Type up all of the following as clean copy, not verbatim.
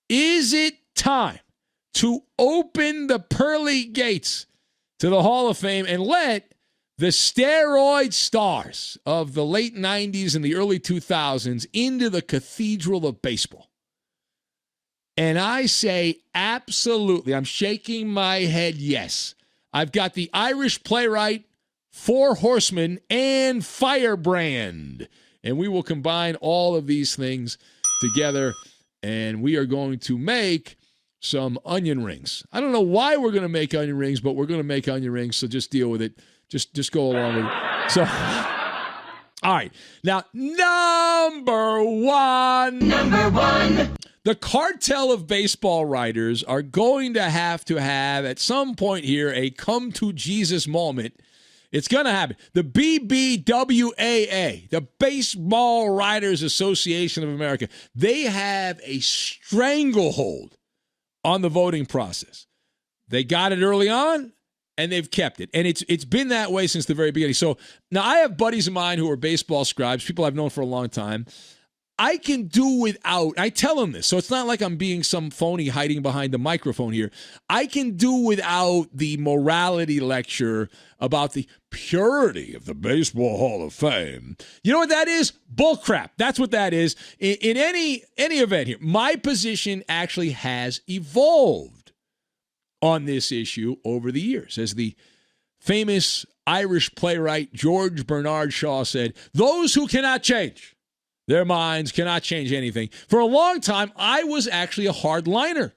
Is it time to open the pearly gates to the Hall of Fame and let the steroid stars of the late 90s and the early 2000s into the cathedral of baseball? And I say absolutely. I'm shaking my head yes. I've got the Irish playwright, Four Horsemen, and Firebrand. And we will combine all of these things together, and we are going to make some onion rings. I don't know why we're going to make onion rings, but we're going to make onion rings, so just deal with it. Just go along with it. So, all right. Now, number one. The cartel of baseball writers are going to have at some point here a come to Jesus moment. It's going to happen. The BBWAA, the Baseball Writers Association of America, they have a stranglehold on the voting process. They got it early on, and they've kept it. And it's been that way since the very beginning. So now I have buddies of mine who are baseball scribes, people I've known for a long time. I can do without, I tell them this, so it's not like I'm being some phony hiding behind the microphone here. I can do without the morality lecture about the purity of the Baseball Hall of Fame. You know what that is? Bullcrap. That's what that is. In any event here, my position actually has evolved on this issue over the years. As the famous Irish playwright George Bernard Shaw said, those who cannot change their minds cannot change anything. For a long time, I was actually a hardliner.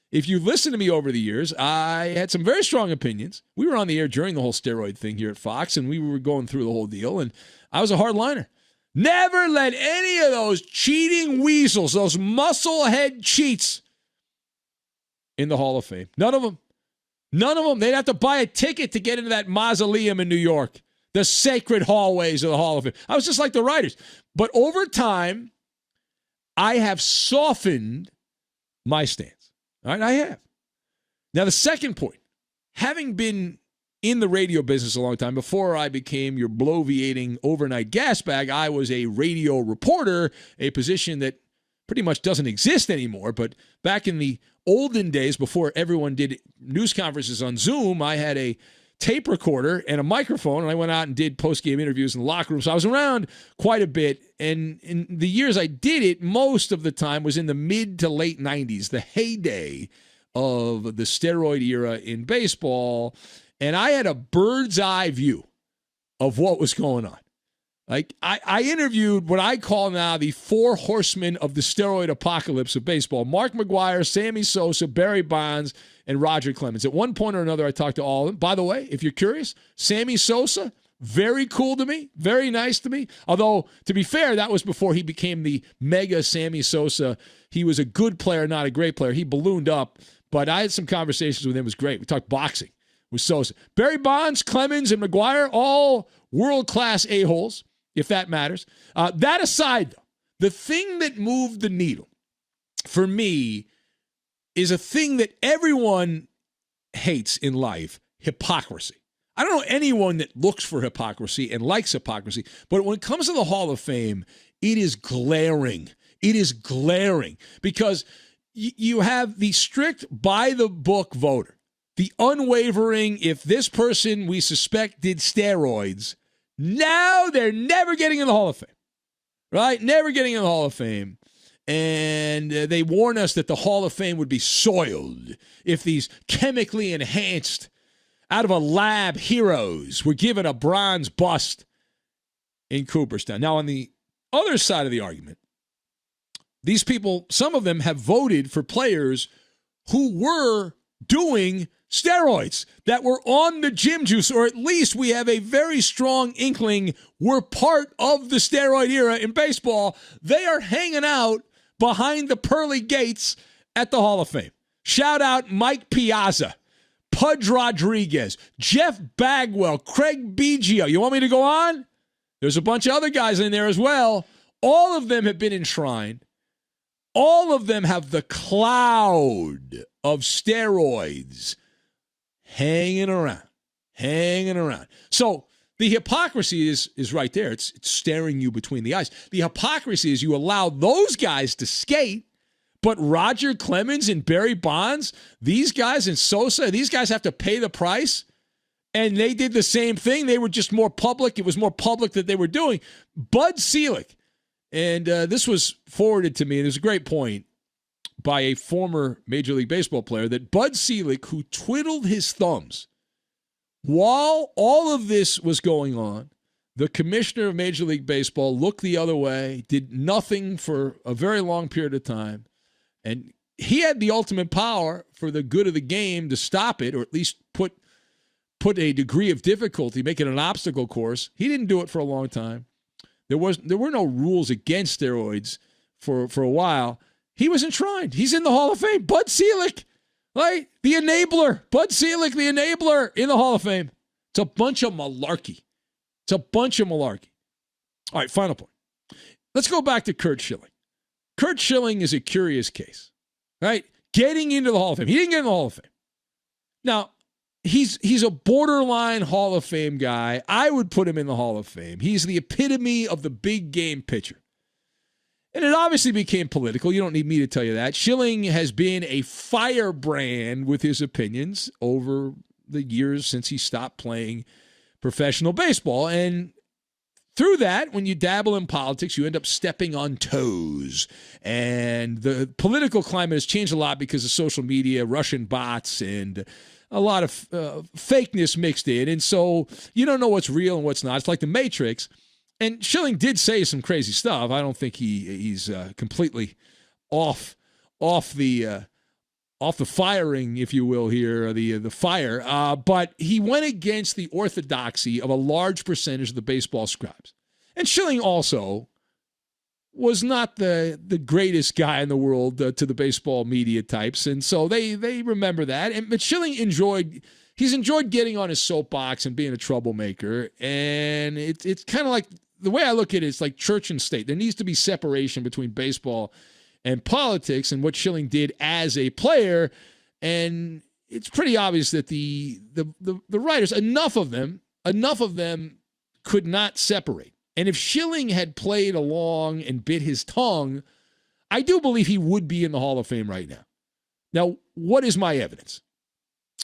If you've listened to me over the years, I had some very strong opinions. We were on the air during the whole steroid thing here at Fox, and we were going through the whole deal, and I was a hardliner. Never let any of those cheating weasels, those musclehead cheats, in the Hall of Fame. None of them. None of them. They'd have to buy a ticket to get into that mausoleum in New York. The sacred hallways of the Hall of Fame. I was just like the writers. But over time, I have softened my stance. All right, I have. Now, the second point, having been in the radio business a long time, before I became your bloviating overnight gas bag, I was a radio reporter, a position that pretty much doesn't exist anymore. But back in the olden days, before everyone did news conferences on Zoom, I had a tape recorder and a microphone, and I went out and did post-game interviews in the locker room. So I was around quite a bit, and in the years I did it, most of the time was in the mid to late 90s, the heyday of the steroid era in baseball, and I had a bird's eye view of what was going on. Like, I interviewed what I call now the four horsemen of the steroid apocalypse of baseball: Mark McGwire, Sammy Sosa, Barry Bonds, and Roger Clemens. At one point or another, I talked to all of them. By the way, if you're curious, Sammy Sosa, very cool to me, very nice to me. Although, to be fair, that was before he became the mega Sammy Sosa. He was a good player, not a great player. He ballooned up, but I had some conversations with him. It was great. We talked boxing with Sosa. Barry Bonds, Clemens, and McGwire, all world-class a-holes, if that matters. That aside, though, the thing that moved the needle for me is a thing that everyone hates in life: hypocrisy. I don't know anyone that looks for hypocrisy and likes hypocrisy, but when it comes to the Hall of Fame, it is glaring. It is glaring because you have the strict by-the-book voter, the unwavering, if this person we suspect did steroids, now they're never getting in the Hall of Fame, right? Never getting in the Hall of Fame. And they warn us that the Hall of Fame would be soiled if these chemically enhanced, out of a lab heroes were given a bronze bust in Cooperstown. Now, on the other side of the argument, these people, some of them have voted for players who were doing steroids, that were on the gym juice, or at least we have a very strong inkling we're part of the steroid era in baseball. They are hanging out behind the pearly gates at the Hall of Fame. Shout out Mike Piazza, Pudge Rodriguez, Jeff Bagwell, Craig Biggio. You want me to go on? There's a bunch of other guys in there as well. All of them have been enshrined. All of them have the cloud of steroids hanging around. So the hypocrisy is right there. It's staring you between the eyes. The hypocrisy is you allow those guys to skate, But Roger Clemens and Barry Bonds, these guys, and Sosa, these guys have to pay the price. And they did the same thing. They were just more public. It was more public that they were doing. Bud Selig, and this was forwarded to me, and it was a great point by a former Major League Baseball player, that Bud Selig, who twiddled his thumbs while all of this was going on, the commissioner of Major League Baseball looked the other way, did nothing for a very long period of time, and he had the ultimate power for the good of the game to stop it, or at least put a degree of difficulty, make it an obstacle course. He didn't do it for a long time. There were no rules against steroids for a while. He was enshrined. He's in the Hall of Fame. Bud Selig, right? The enabler. Bud Selig, the enabler, in the Hall of Fame. It's a bunch of malarkey. All right, final point. Let's go back to Curt Schilling. Curt Schilling is a curious case, right? Getting into the Hall of Fame. He didn't get in the Hall of Fame. Now, he's a borderline Hall of Fame guy. I would put him in the Hall of Fame. He's the epitome of the big game pitcher. And it obviously became political. You don't need me to tell you that. Schilling has been a firebrand with his opinions over the years since he stopped playing professional baseball. And through that, when you dabble in politics, you end up stepping on toes. And the political climate has changed a lot because of social media, Russian bots, and a lot of fakeness mixed in. And so you don't know what's real and what's not. It's like the Matrix. And Schilling did say some crazy stuff. I don't think he's completely off the firing, if you will, here, the fire. But he went against the orthodoxy of a large percentage of the baseball scribes. And Schilling also was not the greatest guy in the world to the baseball media types, and so they remember that. But Schilling enjoyed getting on his soapbox and being a troublemaker. And it's kind of like, the way I look at it, it's like church and state. There needs to be separation between baseball and politics, and what Schilling did as a player. And it's pretty obvious that the writers, enough of them could not separate. And if Schilling had played along and bit his tongue, I do believe he would be in the Hall of Fame right now. Now, what is my evidence?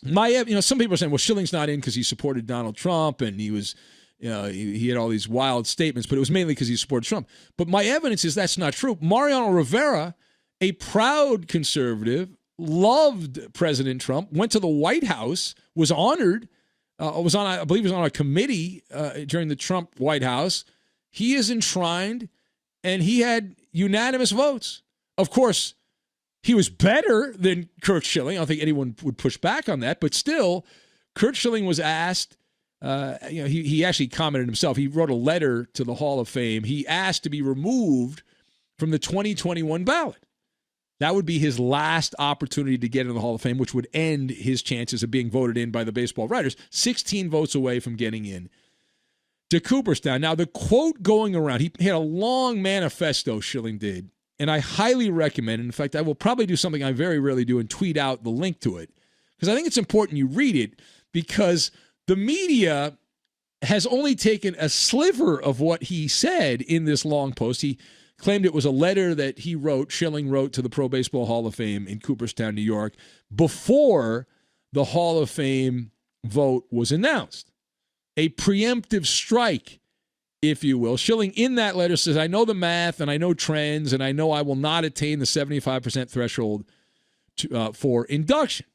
Some people are saying, well, Schilling's not in because he supported Donald Trump and he was, he had all these wild statements, but it was mainly because he supported Trump. But my evidence is that's not true. Mariano Rivera, a proud conservative, loved President Trump, went to the White House, was honored, I believe he was on a committee during the Trump White House. He is enshrined, and he had unanimous votes. Of course, he was better than Curt Schilling. I don't think anyone would push back on that, but still, Curt Schilling was asked. He actually commented himself. He wrote a letter to the Hall of Fame. He asked to be removed from the 2021 ballot. That would be his last opportunity to get in the Hall of Fame, which would end his chances of being voted in by the baseball writers. 16 votes away from getting in to Cooperstown. Now, the quote going around, he had a long manifesto, Schilling did, and I highly recommend, in fact, I will probably do something I very rarely do and tweet out the link to it, because I think it's important you read it, because the media has only taken a sliver of what he said in this long post. He claimed it was a letter that Schilling wrote to the Pro Baseball Hall of Fame in Cooperstown, New York, before the Hall of Fame vote was announced. A preemptive strike, if you will. Schilling in that letter says, I know the math and I know trends and I know I will not attain the 75% threshold for induction.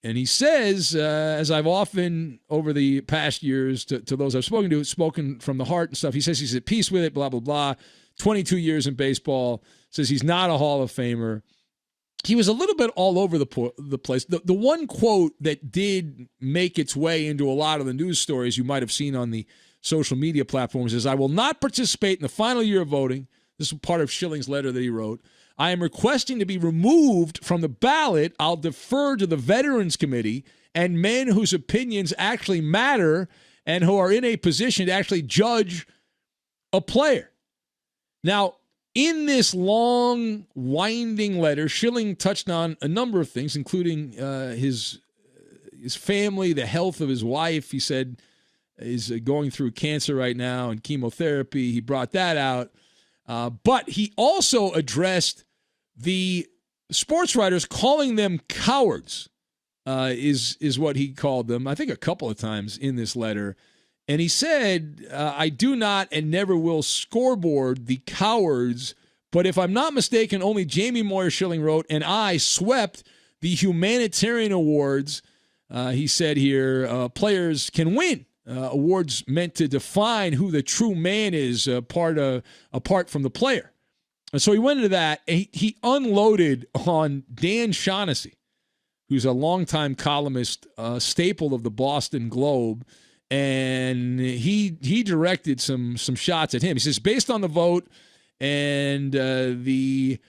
And he says, as I've often over the past years to those I've spoken to, spoken from the heart and stuff, he says he's at peace with it, blah, blah, blah. 22 years in baseball, says he's not a Hall of Famer. He was a little bit all over the place. The one quote that did make its way into a lot of the news stories you might have seen on the social media platforms is, I will not participate in the final year of voting. This is part of Schilling's letter that he wrote. I am requesting to be removed from the ballot. I'll defer to the Veterans Committee and men whose opinions actually matter and who are in a position to actually judge a player. Now, in this long, winding letter, Schilling touched on a number of things, including his family, the health of his wife. He said is going through cancer right now and chemotherapy. He brought that out. But he also addressed The sports writers calling them cowards is what he called them, I think a couple of times in this letter. And he said, I do not and never will scoreboard the cowards, but if I'm not mistaken, only Jamie Moyer Schilling wrote, and I swept the humanitarian awards. He said here, players can win. Awards meant to define who the true man is, apart from the player. And so he went into that, and he unloaded on Dan Shaughnessy, who's a longtime columnist, staple of the Boston Globe, and he directed some shots at him. He says, based on the vote and he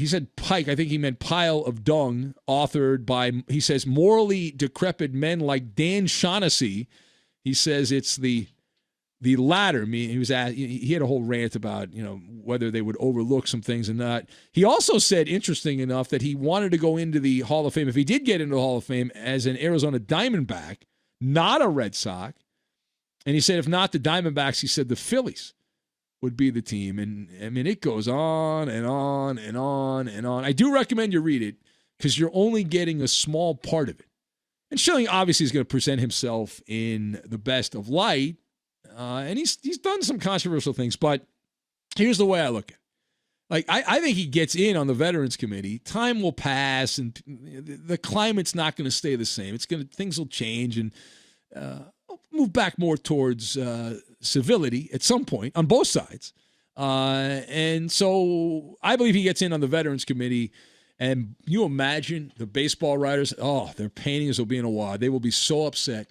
said Pike, I think he meant pile of dung, authored by, he says, morally decrepit men like Dan Shaughnessy. He says it's the latter. I mean, he had a whole rant about, whether they would overlook some things or not. He also said, interesting enough, that he wanted to go into the Hall of Fame, if he did get into the Hall of Fame, as an Arizona Diamondback, not a Red Sox. And he said, if not the Diamondbacks, he said the Phillies would be the team. And, I mean, it goes on and on and on and on. I do recommend you read it because you're only getting a small part of it. And Schilling obviously is going to present himself in the best of light. And he's done some controversial things, but here's the way I look at it. Like, I think he gets in on the Veterans Committee. Time will pass, and the climate's not going to stay the same. Things will change, and move back more towards civility at some point on both sides. And so I believe he gets in on the Veterans Committee. And you imagine the baseball writers, their paintings will be in a wad. They will be so upset